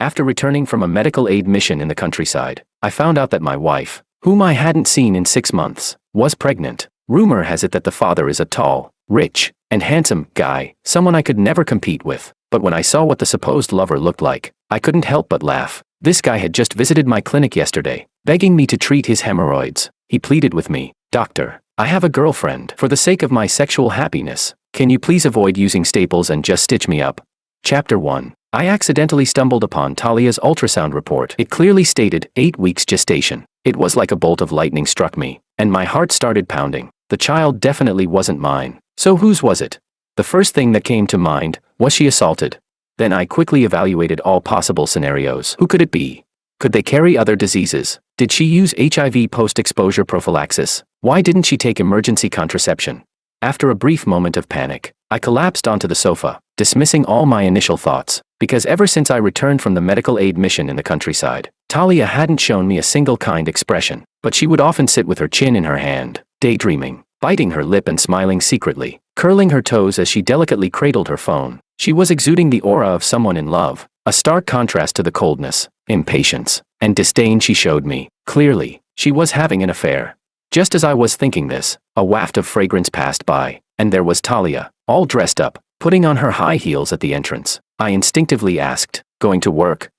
After returning from a medical aid mission in the countryside, I found out that my wife, whom I hadn't seen in 6 months, was pregnant. Rumor has it that the father is a tall, rich, and handsome guy, someone I could never compete with. But when I saw what the supposed lover looked like, I couldn't help but laugh. This guy had just visited my clinic yesterday, begging me to treat his hemorrhoids. He pleaded with me, "Doctor, I have a girlfriend. For the sake of my sexual happiness, can you please avoid using staples and just stitch me up?" Chapter 1. I accidentally stumbled upon Talia's ultrasound report. It clearly stated 8 weeks gestation. It was like a bolt of lightning struck me, and my heart started pounding. The child definitely wasn't mine. So whose was it? The first thing that came to mind was she assaulted. Then I quickly evaluated all possible scenarios. Who could it be? Could they carry other diseases? Did she use HIV post-exposure prophylaxis? Why didn't she take emergency contraception? After a brief moment of panic, I collapsed onto the sofa, dismissing all my initial thoughts, because ever since I returned from the medical aid mission in the countryside, Talia hadn't shown me a single kind expression, but she would often sit with her chin in her hand, daydreaming, biting her lip and smiling secretly, curling her toes as she delicately cradled her phone. She was exuding the aura of someone in love, a stark contrast to the coldness, impatience, and disdain she showed me. Clearly, she was having an affair. Just as I was thinking this, a waft of fragrance passed by, and there was Talia, all dressed up, putting on her high heels at the entrance. I instinctively asked, "Going to work?"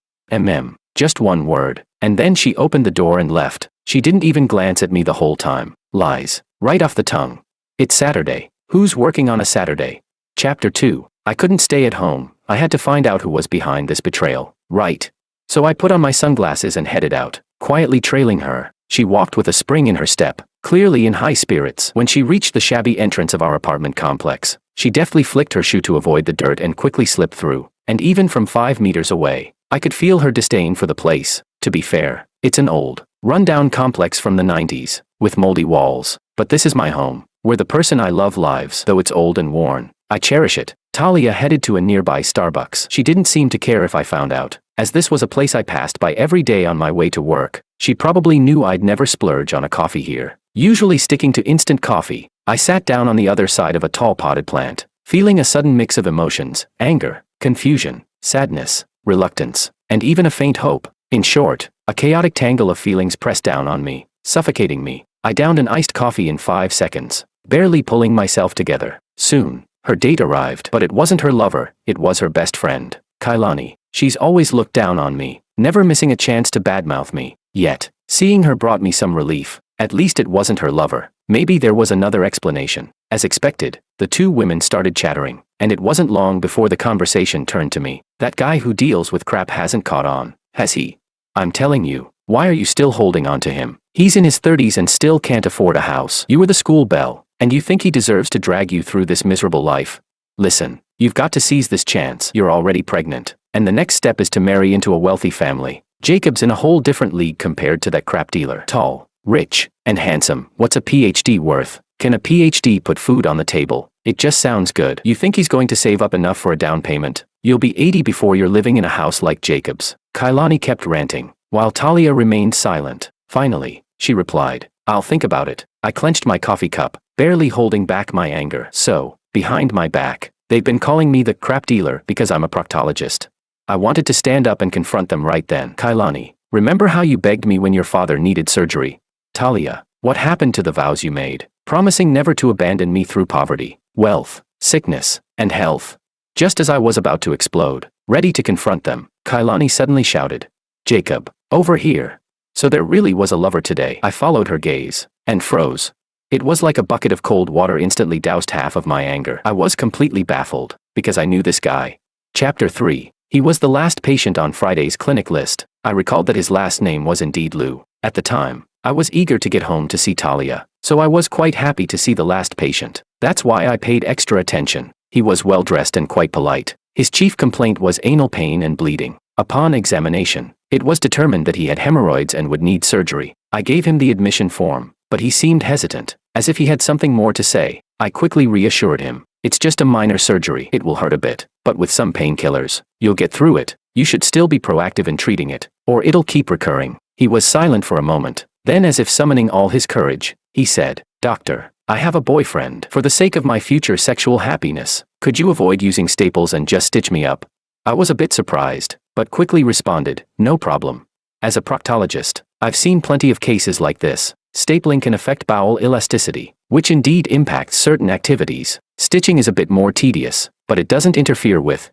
Just one word, and then she opened the door and left. She didn't even glance at me the whole time. Lies, right off the tongue. It's Saturday. Who's working on a Saturday? Chapter 2. I couldn't stay at home. I had to find out who was behind this betrayal. Right. So I put on my sunglasses and headed out, quietly trailing her. She walked with a spring in her step, clearly in high spirits. When she reached the shabby entrance of our apartment complex, she deftly flicked her shoe to avoid the dirt and quickly slipped through. And even from 5 meters away, I could feel her disdain for the place. To be fair, it's an old, run-down complex from the 90s, with moldy walls. But this is my home, where the person I love lives. Though it's old and worn, I cherish it. Talia headed to a nearby Starbucks. She didn't seem to care if I found out, as this was a place I passed by every day on my way to work. She probably knew I'd never splurge on a coffee here, usually sticking to instant coffee. I sat down on the other side of a tall potted plant, feeling a sudden mix of emotions: anger, confusion, sadness, reluctance, and even a faint hope. In short, a chaotic tangle of feelings pressed down on me, suffocating me. I downed an iced coffee in 5 seconds, barely pulling myself together. Soon, her date arrived, but it wasn't her lover, it was her best friend, Kailani. She's always looked down on me, never missing a chance to badmouth me. Yet, seeing her brought me some relief. At least it wasn't her lover. Maybe there was another explanation. As expected, the two women started chattering, and it wasn't long before the conversation turned to me. "That guy who deals with crap hasn't caught on, has he? I'm telling you, why are you still holding on to him? He's in his 30s and still can't afford a house. You were the school belle, and you think he deserves to drag you through this miserable life? Listen, you've got to seize this chance. You're already pregnant, and the next step is to marry into a wealthy family. Jacob's in a whole different league compared to that crap dealer. Tall, rich, and handsome. What's a PhD worth? Can a PhD put food on the table? It just sounds good. You think he's going to save up enough for a down payment? You'll be 80 before you're living in a house like Jacob's." Kailani kept ranting, while Talia remained silent. Finally, she replied, "I'll think about it." I clenched my coffee cup, barely holding back my anger. So, behind my back, they've been calling me the crap dealer because I'm a proctologist. I wanted to stand up and confront them right then. "Kailani, remember how you begged me when your father needed surgery? Talia, what happened to the vows you made, promising never to abandon me through poverty, wealth, sickness, and health?" Just as I was about to explode, ready to confront them, Kailani suddenly shouted, "Jacob, over here." So there really was a lover today. I followed her gaze, and froze. It was like a bucket of cold water instantly doused half of my anger. I was completely baffled, because I knew this guy. Chapter 3. He was the last patient on Friday's clinic list. I recalled that his last name was indeed Liu. At the time, I was eager to get home to see Talia, so I was quite happy to see the last patient. That's why I paid extra attention. He was well-dressed and quite polite. His chief complaint was anal pain and bleeding. Upon examination, it was determined that he had hemorrhoids and would need surgery. I gave him the admission form, but he seemed hesitant, as if he had something more to say. I quickly reassured him, "It's just a minor surgery. It will hurt a bit, but with some painkillers, you'll get through it. You should still be proactive in treating it, or it'll keep recurring." He was silent for a moment. Then, as if summoning all his courage, he said, "Doctor, I have a boyfriend. For the sake of my future sexual happiness, could you avoid using staples and just stitch me up?" I was a bit surprised, but quickly responded, "No problem." As a proctologist, I've seen plenty of cases like this. Stapling can affect bowel elasticity, which indeed impacts certain activities. Stitching is a bit more tedious, but it doesn't interfere with,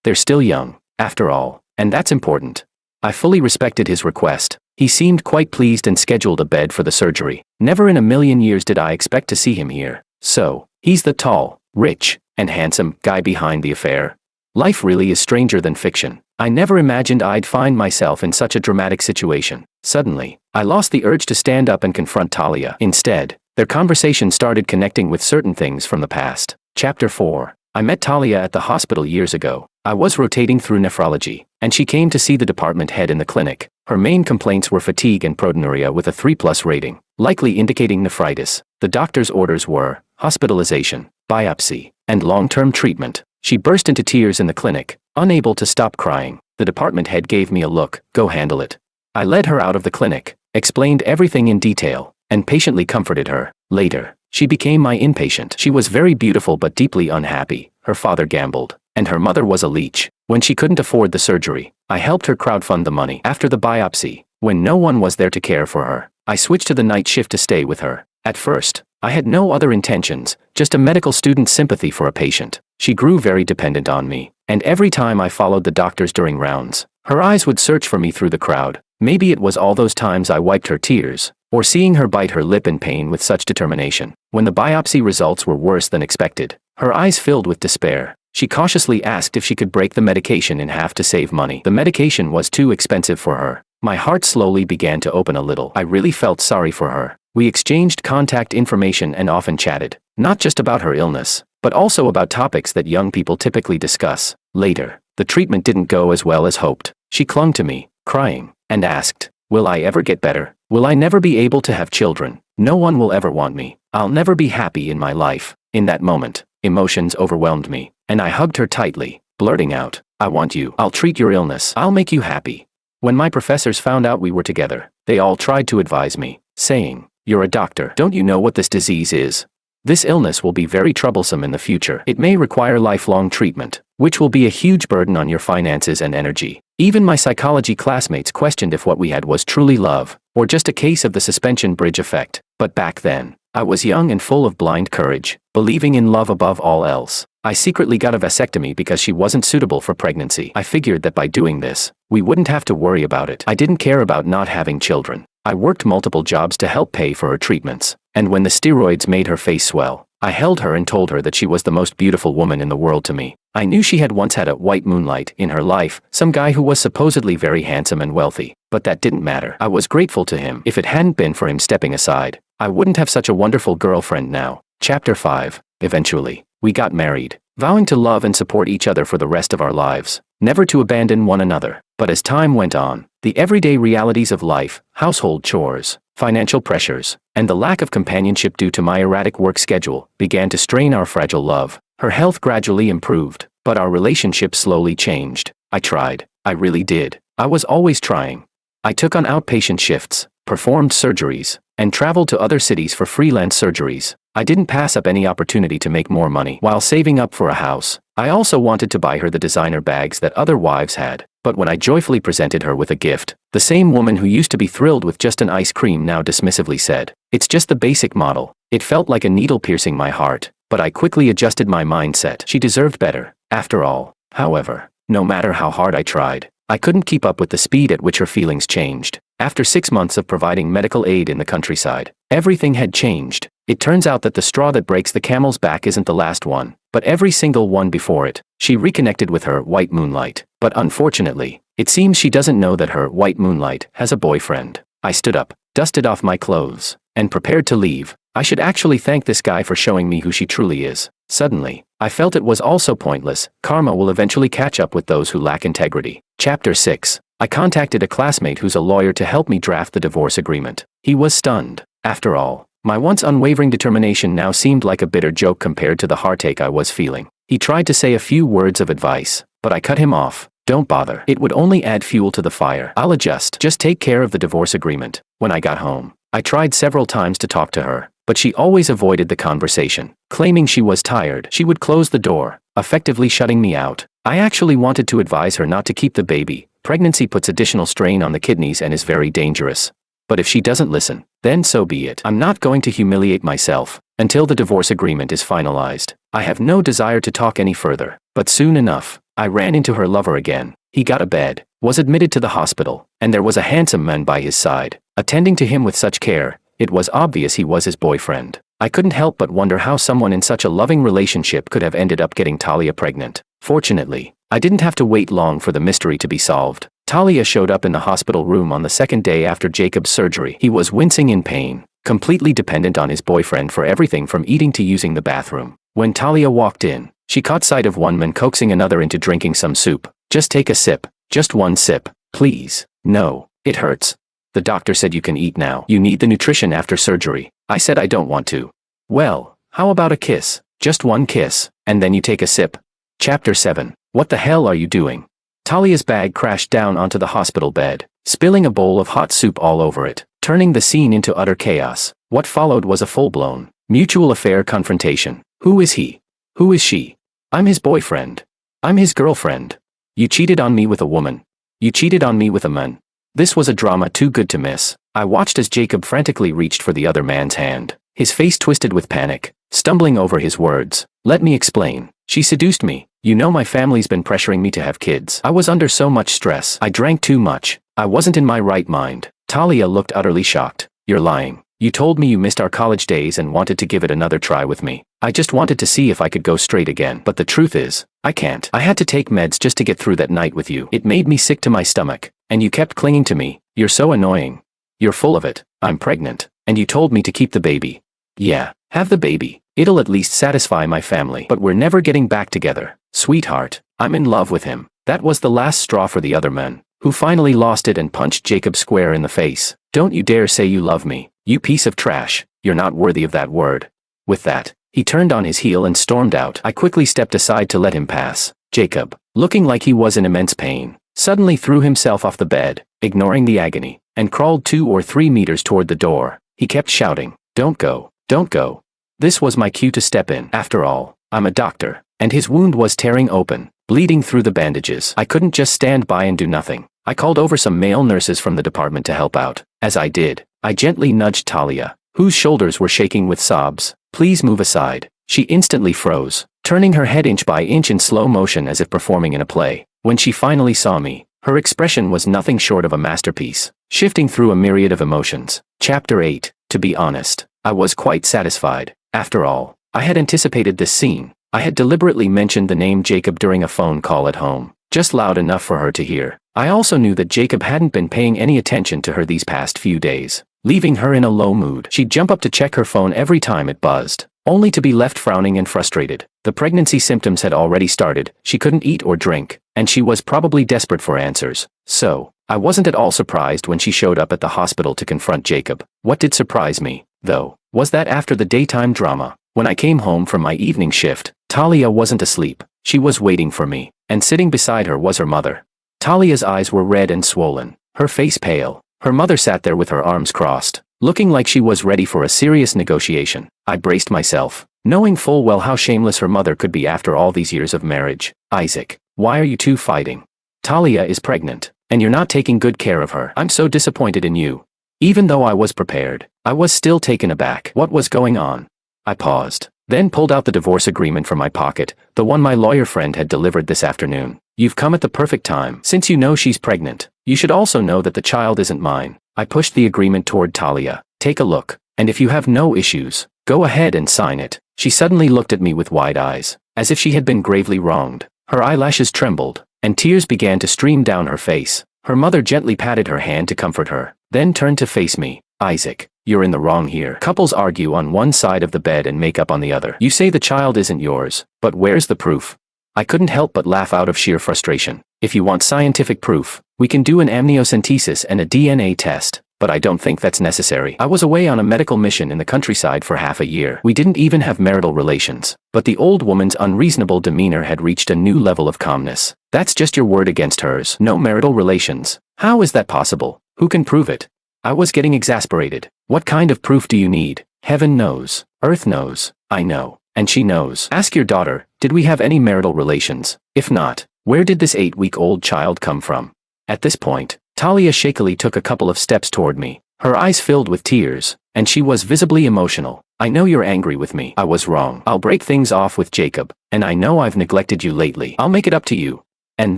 they're still young, after all, and that's important. I fully respected his request. He seemed quite pleased and scheduled a bed for the surgery. Never in a million years did I expect to see him here. So, he's the tall, rich, and handsome guy behind the affair. Life really is stranger than fiction. I never imagined I'd find myself in such a dramatic situation. Suddenly, I lost the urge to stand up and confront Talia. Instead, their conversation started connecting with certain things from the past. Chapter 4. I met Talia at the hospital years ago. I was rotating through nephrology, and she came to see the department head in the clinic. Her main complaints were fatigue and proteinuria with a 3+ rating, likely indicating nephritis. The doctor's orders were hospitalization, biopsy, and long-term treatment. She burst into tears in the clinic, unable to stop crying. The department head gave me a look, "Go handle it." I led her out of the clinic, explained everything in detail, and patiently comforted her. Later, she became my inpatient. She was very beautiful but deeply unhappy. Her father gambled, and her mother was a leech. When she couldn't afford the surgery, I helped her crowdfund the money. After the biopsy, when no one was there to care for her, I switched to the night shift to stay with her. At first, I had no other intentions, just a medical student's sympathy for a patient. She grew very dependent on me, and every time I followed the doctors during rounds, her eyes would search for me through the crowd. Maybe it was all those times I wiped her tears, or seeing her bite her lip in pain with such determination. When the biopsy results were worse than expected, her eyes filled with despair. She cautiously asked if she could break the medication in half to save money. The medication was too expensive for her. My heart slowly began to open a little. I really felt sorry for her. We exchanged contact information and often chatted, not just about her illness, but also about topics that young people typically discuss. Later, the treatment didn't go as well as hoped. She clung to me, crying, and asked, "Will I ever get better? Will I never be able to have children? No one will ever want me. I'll never be happy in my life." In that moment, emotions overwhelmed me, and I hugged her tightly, blurting out, "I want you. I'll treat your illness. I'll make you happy." When my professors found out we were together, they all tried to advise me, saying, "You're a doctor. Don't you know what this disease is? This illness will be very troublesome in the future. It may require lifelong treatment, which will be a huge burden on your finances and energy." Even my psychology classmates questioned if what we had was truly love, or just a case of the suspension bridge effect. But back then, I was young and full of blind courage, believing in love above all else. I secretly got a vasectomy because she wasn't suitable for pregnancy. I figured that by doing this, we wouldn't have to worry about it. I didn't care about not having children. I worked multiple jobs to help pay for her treatments, and when the steroids made her face swell, I held her and told her that she was the most beautiful woman in the world to me. I knew she had once had a white moonlight in her life, some guy who was supposedly very handsome and wealthy, but that didn't matter. I was grateful to him. If it hadn't been for him stepping aside, I wouldn't have such a wonderful girlfriend now. Chapter 5. Eventually, we got married, vowing to love and support each other for the rest of our lives, never to abandon one another. But as time went on, the everyday realities of life, household chores, financial pressures, and the lack of companionship due to my erratic work schedule began to strain our fragile love. Her health gradually improved, but our relationship slowly changed. I tried. I really did. I was always trying. I took on outpatient shifts, performed surgeries, and traveled to other cities for freelance surgeries. I didn't pass up any opportunity to make more money while saving up for a house. I also wanted to buy her the designer bags that other wives had. But when I joyfully presented her with a gift, the same woman who used to be thrilled with just an ice cream now dismissively said, "It's just the basic model." It felt like a needle piercing my heart, but I quickly adjusted my mindset. She deserved better, after all. However, no matter how hard I tried, I couldn't keep up with the speed at which her feelings changed. After 6 months of providing medical aid in the countryside, everything had changed. It turns out that the straw that breaks the camel's back isn't the last one, but every single one before it. She reconnected with her white moonlight, but unfortunately, it seems she doesn't know that her white moonlight has a boyfriend. I stood up, dusted off my clothes, and prepared to leave. I should actually thank this guy for showing me who she truly is. Suddenly, I felt it was also pointless. Karma will eventually catch up with those who lack integrity. Chapter 6. I contacted a classmate who's a lawyer to help me draft the divorce agreement. He was stunned. After all, my once unwavering determination now seemed like a bitter joke compared to the heartache I was feeling. He tried to say a few words of advice, but I cut him off. "Don't bother. It would only add fuel to the fire. I'll adjust. Just take care of the divorce agreement." When I got home, I tried several times to talk to her, but she always avoided the conversation. Claiming she was tired, she would close the door, effectively shutting me out. I actually wanted to advise her not to keep the baby. Pregnancy puts additional strain on the kidneys and is very dangerous. But if she doesn't listen, then so be it. I'm not going to humiliate myself until the divorce agreement is finalized. I have no desire to talk any further, but soon enough, I ran into her lover again. He got a bed, was admitted to the hospital, and there was a handsome man by his side, attending to him with such care. It was obvious he was his boyfriend. I couldn't help but wonder how someone in such a loving relationship could have ended up getting Talia pregnant. Fortunately, I didn't have to wait long for the mystery to be solved. Talia showed up in the hospital room on the second day after Jacob's surgery. He was wincing in pain, completely dependent on his boyfriend for everything from eating to using the bathroom. When Talia walked in, she caught sight of one man coaxing another into drinking some soup. Just take a sip. Just one sip, please. No, it hurts. The doctor said you can eat now. You need the nutrition after surgery. I said I don't want to. Well, how about a kiss? Just one kiss, and then you take a sip. Chapter 7. What the hell are you doing? Talia's bag crashed down onto the hospital bed, spilling a bowl of hot soup all over it, turning the scene into utter chaos. What followed was a full-blown, mutual affair confrontation. Who is he? Who is she? I'm his boyfriend. I'm his girlfriend. You cheated on me with a woman. You cheated on me with a man. This was a drama too good to miss. I watched as Jacob frantically reached for the other man's hand, his face twisted with panic, stumbling over his words. Let me explain. She seduced me. You know my family's been pressuring me to have kids. I was under so much stress. I drank too much. I wasn't in my right mind. Talia looked utterly shocked. You're lying. You told me you missed our college days and wanted to give it another try with me. I just wanted to see if I could go straight again. But the truth is, I can't. I had to take meds just to get through that night with you. It made me sick to my stomach. And you kept clinging to me. You're so annoying. You're full of it. I'm pregnant. And you told me to keep the baby. Yeah, have the baby. It'll at least satisfy my family. But we're never getting back together. Sweetheart, I'm in love with him. That was the last straw for the other man, who finally lost it and punched Jacob square in the face. Don't you dare say you love me. You piece of trash. You're not worthy of that word. With that, he turned on his heel and stormed out. I quickly stepped aside to let him pass. Jacob, looking like he was in immense pain, suddenly threw himself off the bed, ignoring the agony, and crawled 2 or 3 meters toward the door. He kept shouting, "Don't go, don't go." This was my cue to step in. After all, I'm a doctor, and his wound was tearing open, bleeding through the bandages. I couldn't just stand by and do nothing. I called over some male nurses from the department to help out. As I did, I gently nudged Talia, whose shoulders were shaking with sobs. Please move aside. She instantly froze, turning her head inch by inch in slow motion as if performing in a play. When she finally saw me, her expression was nothing short of a masterpiece, shifting through a myriad of emotions. Chapter 8. To be honest, I was quite satisfied. After all, I had anticipated this scene. I had deliberately mentioned the name Jacob during a phone call at home, just loud enough for her to hear. I also knew that Jacob hadn't been paying any attention to her these past few days, leaving her in a low mood. She'd jump up to check her phone every time it buzzed, only to be left frowning and frustrated. The pregnancy symptoms had already started. She couldn't eat or drink, and she was probably desperate for answers. So, I wasn't at all surprised when she showed up at the hospital to confront Jacob. What did surprise me, though, was that after the daytime drama, when I came home from my evening shift, Talia wasn't asleep. She was waiting for me, and sitting beside her was her mother. Talia's eyes were red and swollen, her face pale. Her mother sat there with her arms crossed, looking like she was ready for a serious negotiation. I braced myself, knowing full well how shameless her mother could be after all these years of marriage. Isaac, why are you two fighting? Talia is pregnant, and you're not taking good care of her. I'm so disappointed in you. Even though I was prepared, I was still taken aback. What was going on? I paused, then pulled out the divorce agreement from my pocket, the one my lawyer friend had delivered this afternoon. You've come at the perfect time. Since you know she's pregnant, you should also know that the child isn't mine. I pushed the agreement toward Talia. Take a look, and if you have no issues, go ahead and sign it. She suddenly looked at me with wide eyes, as if she had been gravely wronged. Her eyelashes trembled, and tears began to stream down her face. Her mother gently patted her hand to comfort her, then turned to face me. Isaac, you're in the wrong here. Couples argue on one side of the bed and make up on the other. You say the child isn't yours, but where's the proof? I couldn't help but laugh out of sheer frustration. If you want scientific proof, we can do an amniocentesis and a DNA test, but I don't think that's necessary. I was away on a medical mission in the countryside for half a year. We didn't even have marital relations, but the old woman's unreasonable demeanor had reached a new level of calmness. That's just your word against hers. No marital relations. How is that possible? Who can prove it? I was getting exasperated. What kind of proof do you need? Heaven knows. Earth knows. I know. And she knows. Ask your daughter, did we have any marital relations? If not, Where did this 8-week-old child come from? At this point, Talia shakily took a couple of steps toward me. Her eyes filled with tears, and she was visibly emotional. I know you're angry with me. I was wrong. I'll break things off with Jacob, and I know I've neglected you lately. I'll make it up to you. And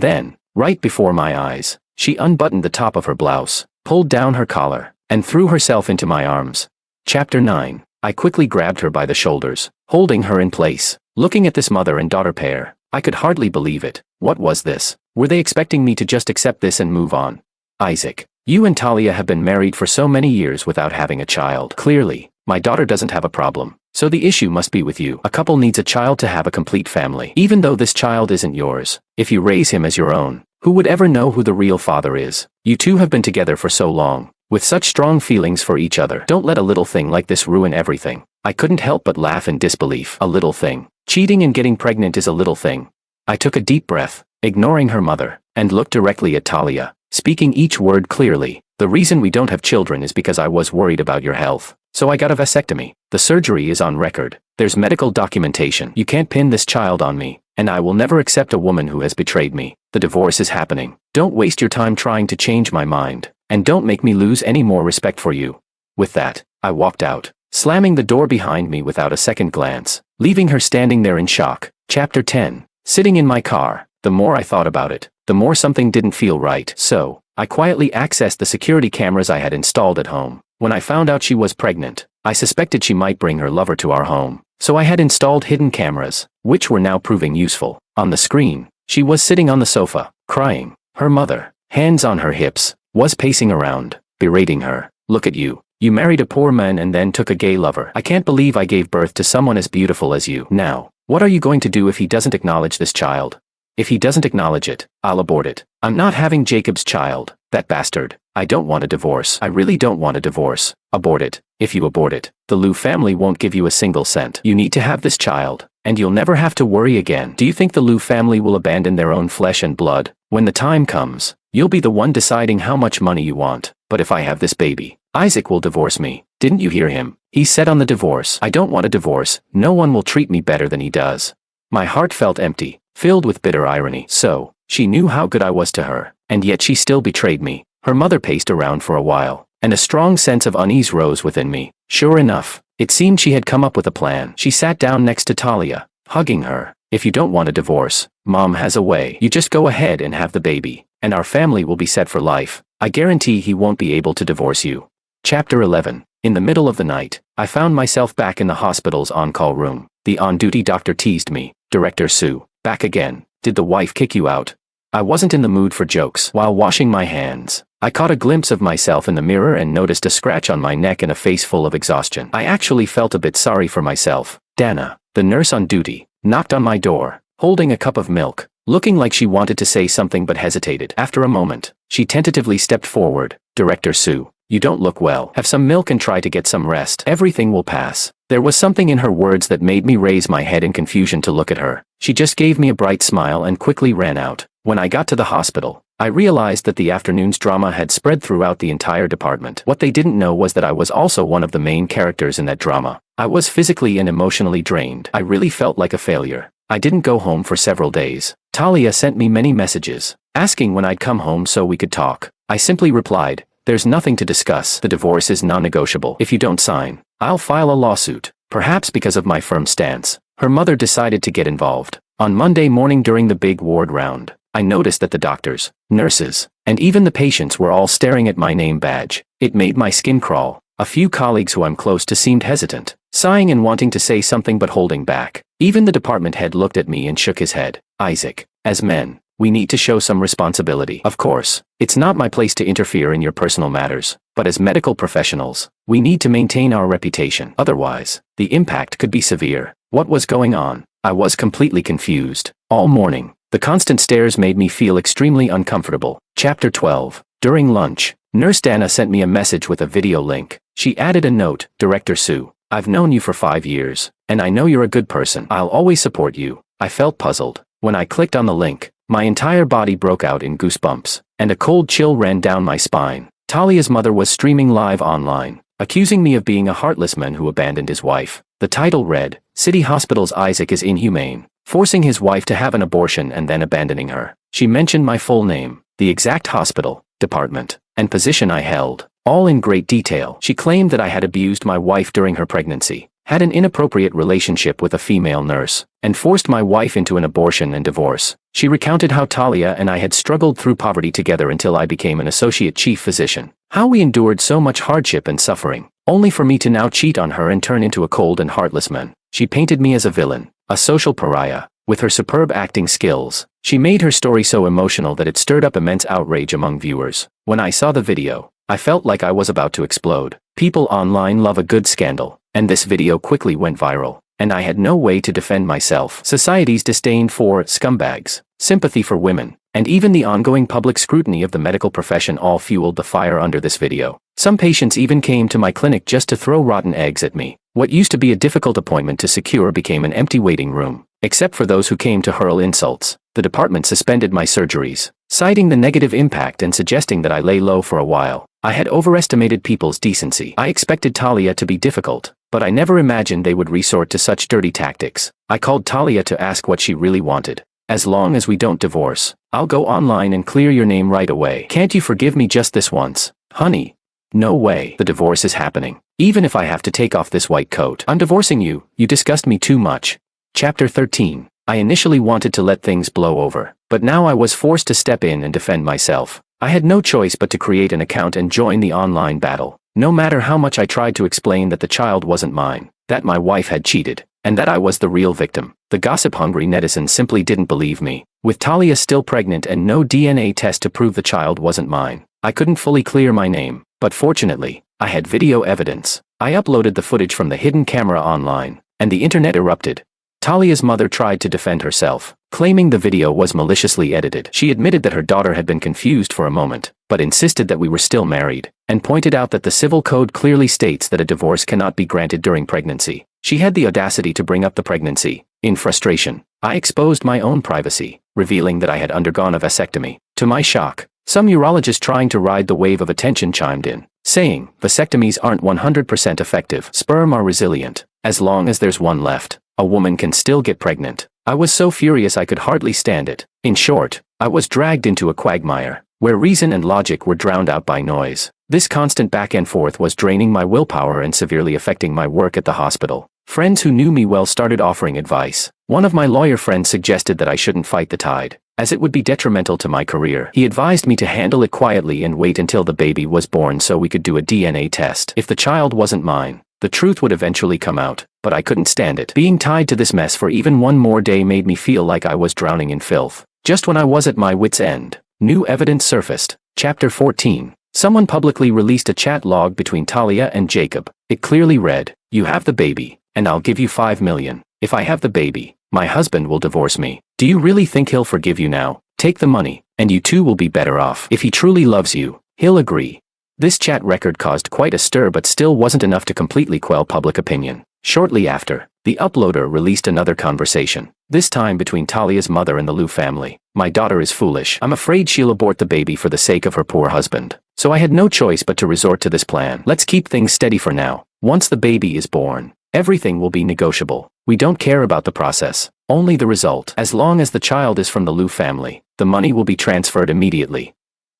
then, right before my eyes, she unbuttoned the top of her blouse, pulled down her collar, and threw herself into my arms. Chapter 9. I quickly grabbed her by the shoulders, holding her in place. Looking at this mother and daughter pair, I could hardly believe it. What was this? Were they expecting me to just accept this and move on? Isaac, you and Talia have been married for so many years without having a child. Clearly, my daughter doesn't have a problem, so the issue must be with you. A couple needs a child to have a complete family. Even though this child isn't yours, if you raise him as your own, who would ever know who the real father is? You two have been together for so long, with such strong feelings for each other. Don't let a little thing like this ruin everything. I couldn't help but laugh in disbelief. A little thing. Cheating and getting pregnant is a little thing. I took a deep breath, ignoring her mother, and looked directly at Talia, speaking each word clearly. The reason we don't have children is because I was worried about your health, so I got a vasectomy. The surgery is on record. There's medical documentation. You can't pin this child on me, and I will never accept a woman who has betrayed me. The divorce is happening. Don't waste your time trying to change my mind, and don't make me lose any more respect for you. With that, I walked out, slamming the door behind me without a second glance, leaving her standing there in shock. Chapter 10. Sitting in my car, the more I thought about it, the more something didn't feel right. So, I quietly accessed the security cameras I had installed at home. When I found out she was pregnant, I suspected she might bring her lover to our home, so I had installed hidden cameras, which were now proving useful. On the screen, she was sitting on the sofa, crying. Her mother, hands on her hips, was pacing around, berating her. Look at you. You married a poor man and then took a gay lover. I can't believe I gave birth to someone as beautiful as you. Now, what are you going to do if he doesn't acknowledge this child? If he doesn't acknowledge it, I'll abort it. I'm not having Jacob's child. That bastard. I don't want a divorce. I really don't want a divorce. Abort it. If you abort it, the Liu family won't give you a single cent. You need to have this child, and you'll never have to worry again. Do you think the Liu family will abandon their own flesh and blood? When the time comes, you'll be the one deciding how much money you want. But if I have this baby, Isaac will divorce me. Didn't you hear him? He said on the divorce. I don't want a divorce. No one will treat me better than he does. My heart felt empty, filled with bitter irony. So, she knew how good I was to her, and yet she still betrayed me. Her mother paced around for a while, and a strong sense of unease rose within me. Sure enough, it seemed she had come up with a plan. She sat down next to Talia, hugging her. If you don't want a divorce, Mom has a way. You just go ahead and have the baby, and our family will be set for life. I guarantee he won't be able to divorce you. Chapter 11. In the middle of the night, I found myself back in the hospital's on-call room. The on-duty doctor teased me. Director Sue, back again. Did the wife kick you out? I wasn't in the mood for jokes. While washing my hands, I caught a glimpse of myself in the mirror and noticed a scratch on my neck and a face full of exhaustion. I actually felt a bit sorry for myself. Dana, the nurse on duty, knocked on my door, holding a cup of milk, looking like she wanted to say something but hesitated. After a moment, she tentatively stepped forward. Director Sue, you don't look well. Have some milk and try to get some rest. Everything will pass. There was something in her words that made me raise my head in confusion to look at her. She just gave me a bright smile and quickly ran out. When I got to the hospital, I realized that the afternoon's drama had spread throughout the entire department. What they didn't know was that I was also one of the main characters in that drama. I was physically and emotionally drained. I really felt like a failure. I didn't go home for several days. Talia sent me many messages, asking when I'd come home so we could talk. I simply replied, there's nothing to discuss. The divorce is non-negotiable. If you don't sign, I'll file a lawsuit. Perhaps because of my firm stance, her mother decided to get involved. On Monday morning during the big ward round, I noticed that the doctors, nurses, and even the patients were all staring at my name badge. It made my skin crawl. A few colleagues who I'm close to seemed hesitant, sighing and wanting to say something but holding back. Even the department head looked at me and shook his head. Isaac, as men, we need to show some responsibility. Of course, it's not my place to interfere in your personal matters, but as medical professionals, we need to maintain our reputation. Otherwise, the impact could be severe. What was going on? I was completely confused. All morning, the constant stares made me feel extremely uncomfortable. Chapter 12. During lunch, Nurse Dana sent me a message with a video link. She added a note. Director Sue, I've known you for 5 years, and I know you're a good person. I'll always support you. I felt puzzled. When I clicked on the link, my entire body broke out in goosebumps, and a cold chill ran down my spine. Talia's mother was streaming live online, accusing me of being a heartless man who abandoned his wife. The title read, City Hospital's Isaac is inhumane. forcing his wife to have an abortion and then abandoning her. She mentioned my full name, the exact hospital, department, and position I held, all in great detail. She claimed that I had abused my wife during her pregnancy, had an inappropriate relationship with a female nurse, and forced my wife into an abortion and divorce. She recounted how Talia and I had struggled through poverty together until I became an associate chief physician, how we endured so much hardship and suffering, only for me to now cheat on her and turn into a cold and heartless man. She painted me as a villain, a social pariah. With her superb acting skills, she made her story so emotional that it stirred up immense outrage among viewers. When I saw the video, I felt like I was about to explode. People online love a good scandal, and this video quickly went viral, and I had no way to defend myself. Society's disdain for scumbags, sympathy for women, and even the ongoing public scrutiny of the medical profession all fueled the fire under this video. Some patients even came to my clinic just to throw rotten eggs at me. What used to be a difficult appointment to secure became an empty waiting room. Except for those who came to hurl insults, the department suspended my surgeries, citing the negative impact and suggesting that I lay low for a while. I had overestimated people's decency. I expected Talia to be difficult, but I never imagined they would resort to such dirty tactics. I called Talia to ask what she really wanted. As long as we don't divorce, I'll go online and clear your name right away. Can't you forgive me just this once, honey? No way. The divorce is happening. Even if I have to take off this white coat. I'm divorcing you. You disgust me too much. Chapter 13. I initially wanted to let things blow over, but now I was forced to step in and defend myself. I had no choice but to create an account and join the online battle. No matter how much I tried to explain that the child wasn't mine, that my wife had cheated, and that I was the real victim, the gossip-hungry netizens simply didn't believe me. With Talia still pregnant and no DNA test to prove the child wasn't mine, I couldn't fully clear my name, but fortunately, I had video evidence. I uploaded the footage from the hidden camera online, and the internet erupted. Talia's mother tried to defend herself, claiming the video was maliciously edited. She admitted that her daughter had been confused for a moment, but insisted that we were still married, and pointed out that the civil code clearly states that a divorce cannot be granted during pregnancy. She had the audacity to bring up the pregnancy. In frustration, I exposed my own privacy, revealing that I had undergone a vasectomy. To my shock, some urologists trying to ride the wave of attention chimed in, saying, vasectomies aren't 100% effective. Sperm are resilient. As long as there's one left, a woman can still get pregnant. I was so furious I could hardly stand it. In short, I was dragged into a quagmire, where reason and logic were drowned out by noise. This constant back and forth was draining my willpower and severely affecting my work at the hospital. Friends who knew me well started offering advice. One of my lawyer friends suggested that I shouldn't fight the tide, as it would be detrimental to my career. He advised me to handle it quietly and wait until the baby was born so we could do a DNA test. If the child wasn't mine, the truth would eventually come out, but I couldn't stand it. Being tied to this mess for even one more day made me feel like I was drowning in filth. Just when I was at my wit's end, new evidence surfaced. Chapter 14. Someone publicly released a chat log between Talia and Jacob. It clearly read, "You have the baby, and I'll give you 5 million. If I have the baby, my husband will divorce me. Do you really think he'll forgive you now? Take the money, and you two will be better off. If he truly loves you, he'll agree." This chat record caused quite a stir but still wasn't enough to completely quell public opinion. Shortly after, the uploader released another conversation, this time between Talia's mother and the Liu family. "My daughter is foolish. I'm afraid she'll abort the baby for the sake of her poor husband. So I had no choice but to resort to this plan. Let's keep things steady for now. Once the baby is born, everything will be negotiable. We don't care about the process, only the result. As long as the child is from the Liu family, the money will be transferred immediately."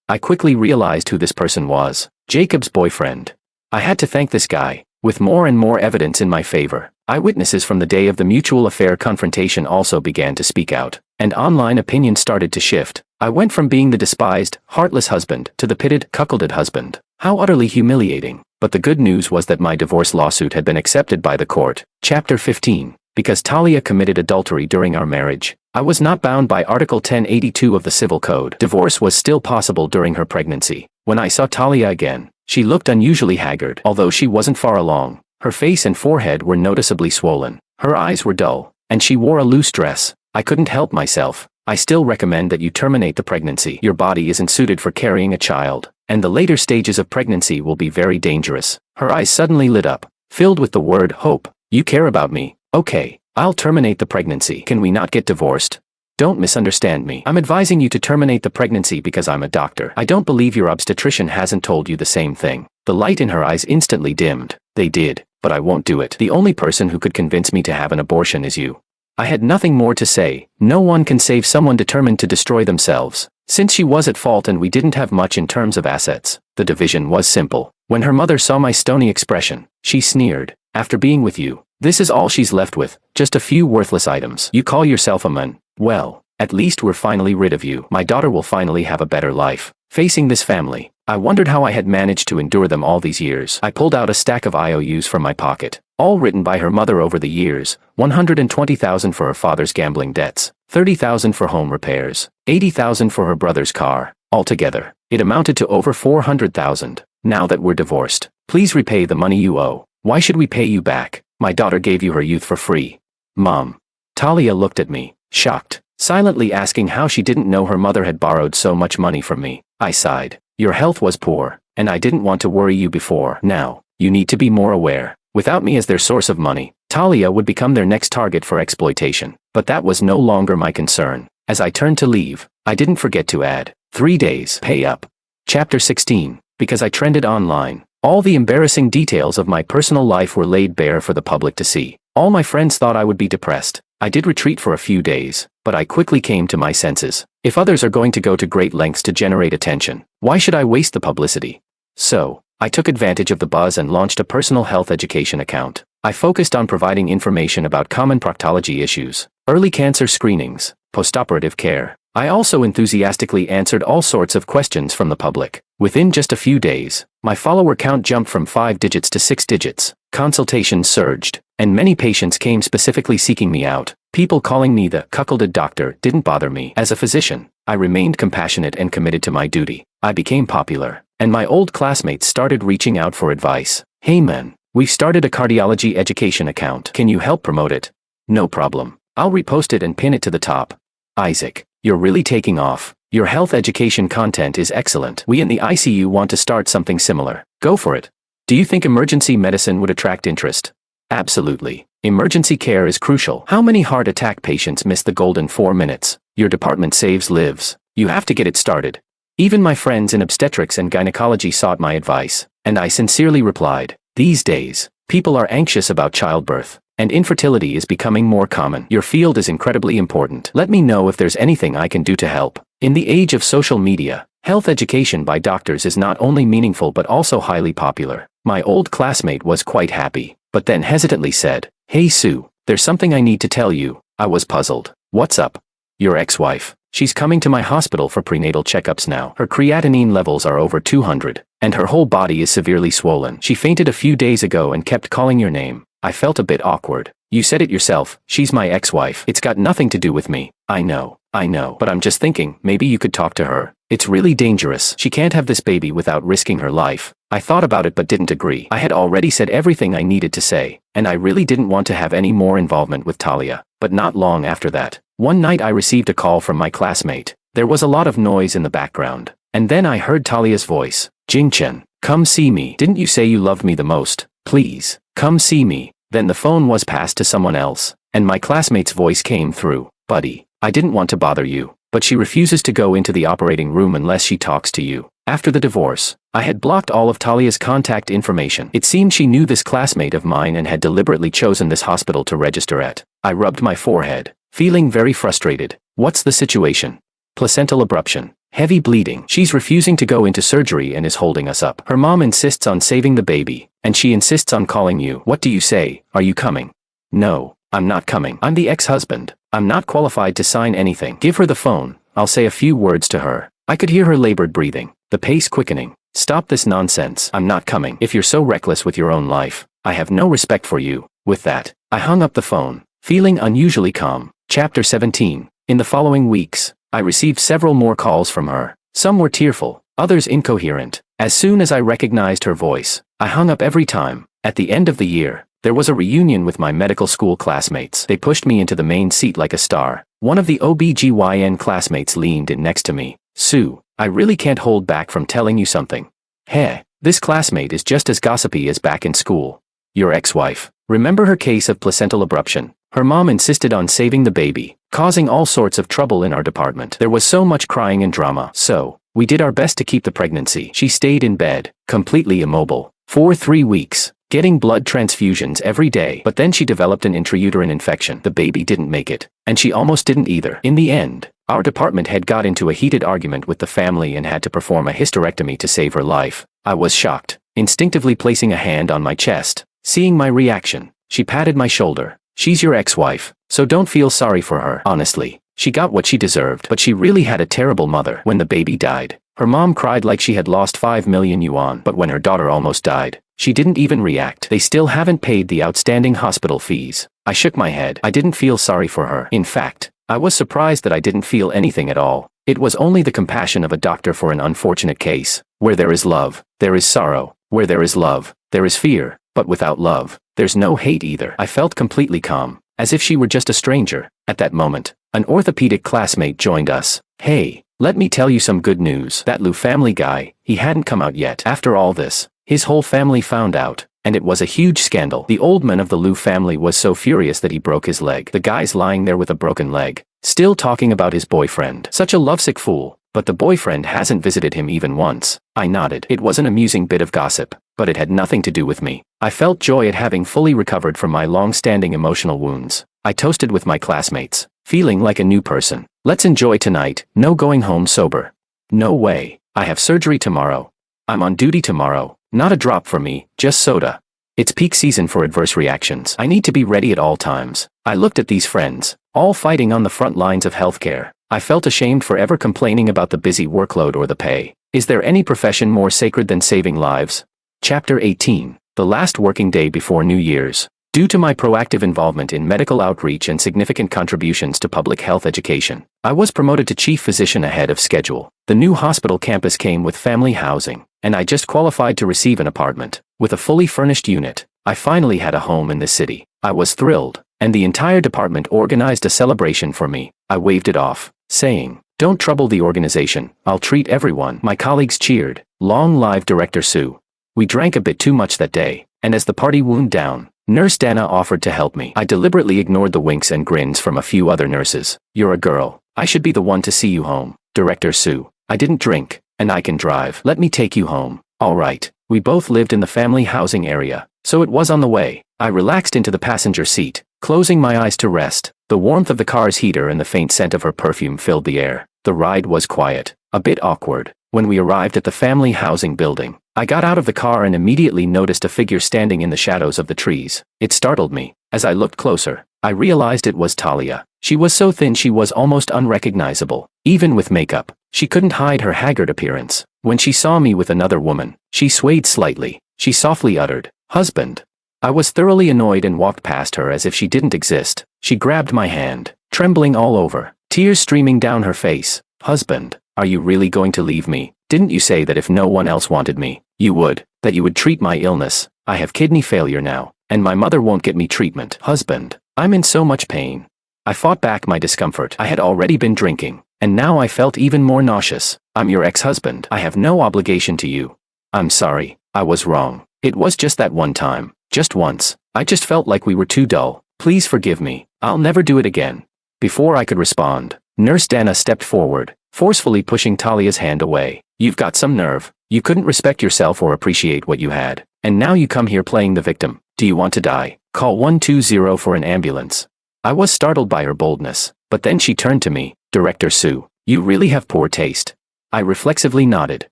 I quickly realized who this person was. Jacob's boyfriend. I had to thank this guy. With more and more evidence in my favor, eyewitnesses from the day of the mutual affair confrontation also began to speak out, and online opinion started to shift. I went from being the despised, heartless husband to the pitted, cuckolded husband. How utterly humiliating. But the good news was that my divorce lawsuit had been accepted by the court. Chapter 15. Because Talia committed adultery during our marriage, I was not bound by Article 1082 of the Civil Code. Divorce was still possible during her pregnancy. When I saw Talia again, she looked unusually haggard. Although she wasn't far along, her face and forehead were noticeably swollen. Her eyes were dull, and she wore a loose dress. I couldn't help myself. "I still recommend that you terminate the pregnancy. Your body isn't suited for carrying a child, and the later stages of pregnancy will be very dangerous." Her eyes suddenly lit up, filled with the word hope. "You care about me? Okay, I'll terminate the pregnancy. Can we not get divorced? Don't misunderstand me. I'm advising you to terminate the pregnancy because I'm a doctor. I don't believe your obstetrician hasn't told you the same thing." The light in her eyes instantly dimmed. "They did, but I won't do it. The only person who could convince me to have an abortion is you." I had nothing more to say. No one can save someone determined to destroy themselves. Since she was at fault and we didn't have much in terms of assets, the division was simple. When her mother saw my stony expression, she sneered. After being with you, this is all she's left with, just a few worthless items. You call yourself a man? Well, at least we're finally rid of you. My daughter will finally have a better life. Facing this family, I wondered how I had managed to endure them all these years. I pulled out a stack of IOUs from my pocket, all written by her mother over the years, $120,000 for her father's gambling debts, $30,000 for home repairs, $80,000 for her brother's car. Altogether, it amounted to over $400,000. Now that we're divorced, please repay the money you owe. Why should we pay you back? My daughter gave you her youth for free. Mom. Talia looked at me, shocked, silently asking how she didn't know her mother had borrowed so much money from me. I sighed. Your health was poor, and I didn't want to worry you before. Now, you need to be more aware. Without me as their source of money, Talia would become their next target for exploitation. But that was no longer my concern. As I turned to leave, I didn't forget to add, 3 days, pay up. Chapter 16. Because I trended online, all the embarrassing details of my personal life were laid bare for the public to see. All my friends thought I would be depressed. I did retreat for a few days, but I quickly came to my senses. If others are going to go to great lengths to generate attention, why should I waste the publicity? So, I took advantage of the buzz and launched a personal health education account. I focused on providing information about common proctology issues, early cancer screenings, postoperative care. I also enthusiastically answered all sorts of questions from the public. Within just a few days, my follower count jumped from 5 digits to 6 digits. Consultations surged, and many patients came specifically seeking me out. People calling me the cuckolded doctor didn't bother me. As a physician, I remained compassionate and committed to my duty. I became popular, and my old classmates started reaching out for advice. Hey man, we've started a cardiology education account. Can you help promote it? No problem. I'll repost it and pin it to the top. Isaac, you're really taking off. Your health education content is excellent. We in the ICU want to start something similar. Go for it. Do you think emergency medicine would attract interest? Absolutely. Emergency care is crucial. How many heart attack patients miss the golden 4 minutes? Your department saves lives. You have to get it started. Even my friends in obstetrics and gynecology sought my advice, and I sincerely replied, these days, people are anxious about childbirth, and infertility is becoming more common. Your field is incredibly important. Let me know if there's anything I can do to help. In the age of social media, health education by doctors is not only meaningful but also highly popular. My old classmate was quite happy, but then hesitantly said, Hey Sue, there's something I need to tell you. I was puzzled. What's up? Your ex-wife. She's coming to my hospital for prenatal checkups now. Her creatinine levels are over 200, and her whole body is severely swollen. She fainted a few days ago and kept calling your name. I felt a bit awkward. You said it yourself, she's my ex-wife. It's got nothing to do with me. I know, but I'm just thinking, maybe you could talk to her. It's really dangerous. She can't have this baby without risking her life. I thought about it but didn't agree. I had already said everything I needed to say, and I really didn't want to have any more involvement with Talia. But not long after that, one night I received a call from my classmate. There was a lot of noise in the background, and then I heard Talia's voice. Jingchen, come see me. Didn't you say you loved me the most? Please, come see me. Then the phone was passed to someone else, and my classmate's voice came through. Buddy, I didn't want to bother you, but she refuses to go into the operating room unless she talks to you. After the divorce, I had blocked all of Talia's contact information. It seemed she knew this classmate of mine and had deliberately chosen this hospital to register at. I rubbed my forehead, feeling very frustrated. What's the situation? Placental abruption. Heavy bleeding. She's refusing to go into surgery and is holding us up. Her mom insists on saving the baby, and she insists on calling you. What do you say? Are you coming? No, I'm not coming. I'm the ex-husband. I'm not qualified to sign anything. Give her the phone. I'll say a few words to her. I could hear her labored breathing, the pace quickening. Stop this nonsense. I'm not coming. If you're so reckless with your own life, I have no respect for you. With that, I hung up the phone, feeling unusually calm. Chapter 17. In the following weeks, I received several more calls from her. Some were tearful, others incoherent. As soon as I recognized her voice, I hung up every time. At the end of the year, there was a reunion with my medical school classmates. They pushed me into the main seat like a star. One of the OBGYN classmates leaned in next to me. Sue, I really can't hold back from telling you something. Heh, this classmate is just as gossipy as back in school. Your ex-wife. Remember her case of placental abruption? Her mom insisted on saving the baby, causing all sorts of trouble in our department. There was so much crying and drama. So, we did our best to keep the pregnancy. She stayed in bed, completely immobile, for 3 weeks. getting blood transfusions every day. But then she developed an intrauterine infection. The baby didn't make it, and she almost didn't either. In the end, our department head got into a heated argument with the family and had to perform a hysterectomy to save her life. I was shocked, instinctively placing a hand on my chest. Seeing my reaction, she patted my shoulder. She's your ex-wife, so don't feel sorry for her. Honestly, she got what she deserved, but she really had a terrible mother. When the baby died, her mom cried like she had lost 5 million yuan, but when her daughter almost died, she didn't even react. They still haven't paid the outstanding hospital fees. I shook my head. I didn't feel sorry for her. In fact, I was surprised that I didn't feel anything at all. It was only the compassion of a doctor for an unfortunate case. Where there is love, there is sorrow. Where there is love, there is fear. But without love, there's no hate either. I felt completely calm, as if she were just a stranger. At that moment, an orthopedic classmate joined us. Hey, let me tell you some good news. That Lu family guy, he hadn't come out yet. After all this, his whole family found out, and it was a huge scandal. The old man of the Lu family was so furious that he broke his leg. The guy's lying there with a broken leg, still talking about his boyfriend. Such a lovesick fool, but the boyfriend hasn't visited him even once. I nodded. It was an amusing bit of gossip, but it had nothing to do with me. I felt joy at having fully recovered from my long-standing emotional wounds. I toasted with my classmates, feeling like a new person. Let's enjoy tonight. No going home sober. No way. I have surgery tomorrow. I'm on duty tomorrow. Not a drop for me, just soda. It's peak season for adverse reactions. I need to be ready at all times. I looked at these friends, all fighting on the front lines of healthcare. I felt ashamed for ever complaining about the busy workload or the pay. Is there any profession more sacred than saving lives? Chapter 18. The last working day before New Year's. Due to my proactive involvement in medical outreach and significant contributions to public health education, I was promoted to chief physician ahead of schedule. The new hospital campus came with family housing, and I just qualified to receive an apartment. With a fully furnished unit, I finally had a home in this city. I was thrilled, and the entire department organized a celebration for me. I waved it off, saying, "Don't trouble the organization, I'll treat everyone." My colleagues cheered. Long live Director Su. We drank a bit too much that day, and as the party wound down, Nurse Dana offered to help me. I deliberately ignored the winks and grins from a few other nurses. "You're a girl. I should be the one to see you home, Director Su. I didn't drink, and I can drive. Let me take you home." All right. We both lived in the family housing area, so it was on the way. I relaxed into the passenger seat, closing my eyes to rest. The warmth of the car's heater and the faint scent of her perfume filled the air. The ride was quiet, a bit awkward. When we arrived at the family housing building, I got out of the car and immediately noticed a figure standing in the shadows of the trees. It startled me. As I looked closer, I realized it was Talia. She was so thin she was almost unrecognizable. Even with makeup, she couldn't hide her haggard appearance. When she saw me with another woman, she swayed slightly. She softly uttered, "Husband." I was thoroughly annoyed and walked past her as if she didn't exist. She grabbed my hand, trembling all over, tears streaming down her face. "Husband, are you really going to leave me? Didn't you say that if no one else wanted me, you would, that you would treat my illness? I have kidney failure now, and my mother won't get me treatment." "Husband, I'm in so much pain." I fought back my discomfort. I had already been drinking, and now I felt even more nauseous. "I'm your ex-husband. I have no obligation to you." "I'm sorry, I was wrong. It was just that one time. Just once. I just felt like we were too dull. Please forgive me. I'll never do it again." Before I could respond, Nurse Dana stepped forward, forcefully pushing Talia's hand away. "You've got some nerve. You couldn't respect yourself or appreciate what you had. And now you come here playing the victim. Do you want to die? Call 120 for an ambulance." I was startled by her boldness, but then she turned to me. "Director Su, you really have poor taste." I reflexively nodded,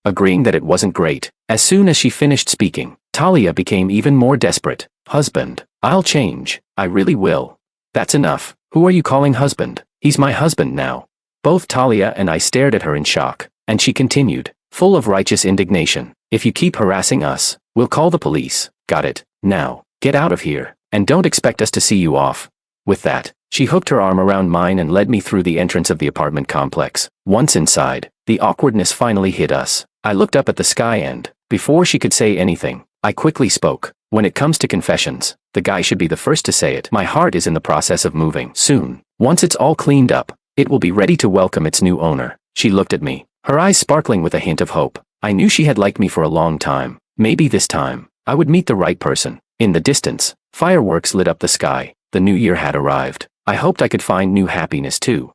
agreeing that it wasn't great. As soon as she finished speaking, Talia became even more desperate. "Husband, I'll change. I really will." "That's enough. Who are you calling husband? He's my husband now." Both Talia and I stared at her in shock, and she continued, full of righteous indignation, "If you keep harassing us, we'll call the police. Got it? Now, get out of here, and don't expect us to see you off." With that, she hooked her arm around mine and led me through the entrance of the apartment complex. Once inside, the awkwardness finally hit us. I looked up at the sky and, before she could say anything, I quickly spoke. "When it comes to confessions, the guy should be the first to say it. My heart is in the process of moving. Soon, once it's all cleaned up, it will be ready to welcome its new owner." She looked at me, her eyes sparkling with a hint of hope. I knew she had liked me for a long time. Maybe this time, I would meet the right person. In the distance, fireworks lit up the sky. The new year had arrived. I hoped I could find new happiness too.